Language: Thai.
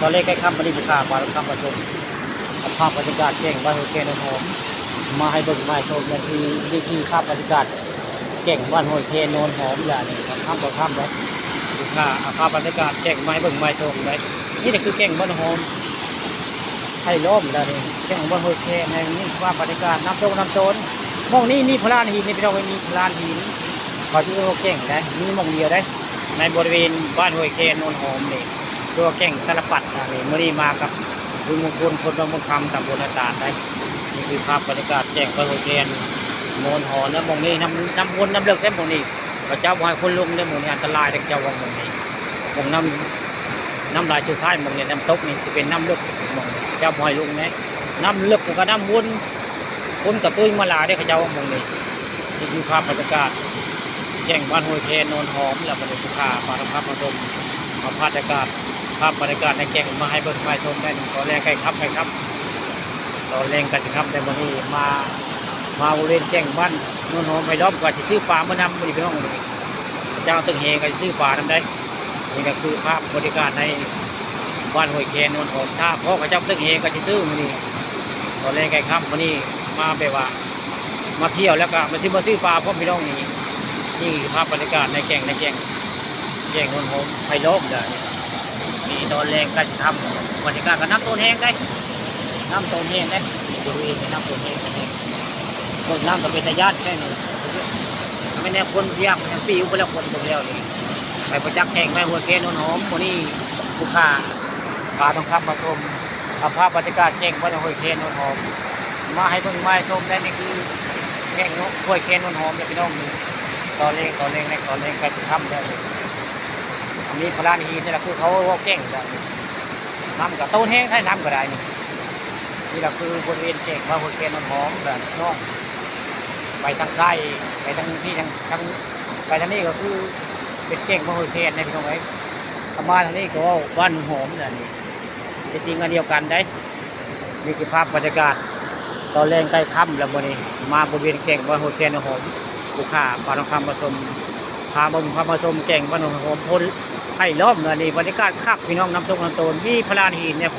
อนแรกใกล้ค่ำมาดีบุคคาปลาค่ำมาชมภาพบรรยากาศแก่งบ้านหัวแคนหอมมาให้เบิ่งมาชมนั่นคือนี่คือภาพบรรยากาศแก่งบ้านหัวแคนโนนหอมอย่างนี้ครับค่ำต่อค่ำเลยบุคคาภาพบรรยากาศแก่งมาให้เบิ่งมาชมเลยนี่คือแก่งบ้านหอมให้ล้มแล้วนี่แก่งบ้านหัวแคนในนี่ภาพบรรยากาศน้ำโจนมองนี่มีพลานหินนี่พี่น้องมีพลานหินขอที่เขาแก่งได้มีมองเดียวได้ในบริเวณบ้านห้วยแคนโนนหอมนี่ตัวแก่งสารปัดนี่มื่อนี้มากับคุณมงคลคนบางมงคำตำบลอาจารย์ได้นี่คือภาพบรรยากาศแก่งบ้านห้วยแคนโนนหอมนะมองนี้น้ำวนน้ำเลือกได้มองนี้พระเจ้าบอยคนลุงได้มองนี้อันตรายได้เจ้าวงมองนี้มองน้ำลายชุดท้ายมองนี้น้ำตกนี่จะเป็นน้ำเลือกมองเจ้าบอยลุงนะน้ำเลือกกับน้ำวนคนกับตุ้ยมาลาได้เขาเจ้ามองนี้นี่คือภาพบรรยากาศแก่งบ้านห้วยแคนโนนหอมแล้วก็เป็นสุขาปาทภาพมาชมมาภาพบรรยากาศในแก่งมาให้เบิ่งมาชมได้ตอนแรกใกล้ครับตอนแรงกันครับในวันนี้มาบริเวณแก่งบ้านโนนหอมไปล้อมกว่าจะซื้อปลามานำบริเวณห้องนี้เจ้าตึงเฮก็จะซื้อปลานำได้นี่ก็คือภาพบรรยากาศในบ้านห้วยแคนโนนหอมถ้าพ่อกับเจ้าตึงเฮก็จะซื้อมันนี่ตอนแรกใกล้ครับวันนี้มาแบบว่ามาเที่ยวแล้วก็มาซื้อปลาพร้อมพี่น้องนี่ภาพบรรยากาศในแก่งโนนหอมไผ่ล้อมได้มีตอนแรงกันทำบรรยากาศกับน้ำต้นแห้งได้น้ำต้นแห้งได้บริเวณน้ำต้นแห้งต้นน้ำก็เป็นตะยานแค่นี้ไม่แน่คนเพียงยังปีอุปแล้วคนตรงแล้วนี่ไปประจักษ์แข่งแม่หัวแคนโนนหอมคนนี้ผู้ค้าพาต้องขับมาชมภาพบรรยากาศแข่งบ้านหัวแคนโนนหอมมาให้เพิ่งมาชมได้นี่คือแข่งหัวแคนโนนหอมเนี่ยพี่น้องตอนเล่งกันทำได้อันนี้พลานฮีนี่แหละคือเขาแก่งได้น้ำกับต้นแห้งให้น้ำก็ได้นี่แหละคือบริเวณแก่งว่าหัวแคนหอมแบบน้องไปทางใต้ไปทางที่ทางไปทางนี้ก็คือเป็นแก่งว่าหัวแคนในพี่น้องไอ้ธรรมะทางนี้ก็บ้านหอมนี่จริงกันเดียวกันได้นี่คือภาพบรรยากาศตอนแรงใกล้ค่ำแล้ววันนี้มาบริเวณแก่งว่าหัวแคนหอมลูกค้าปลาทองคำมาชมพามาชมแก่งบ้านหอมพ้นไผ่ล้อมเงินนี่บรรยากาศคักพี่น้องน้ำตกน้ำโตนมีพลานหินเนี่ย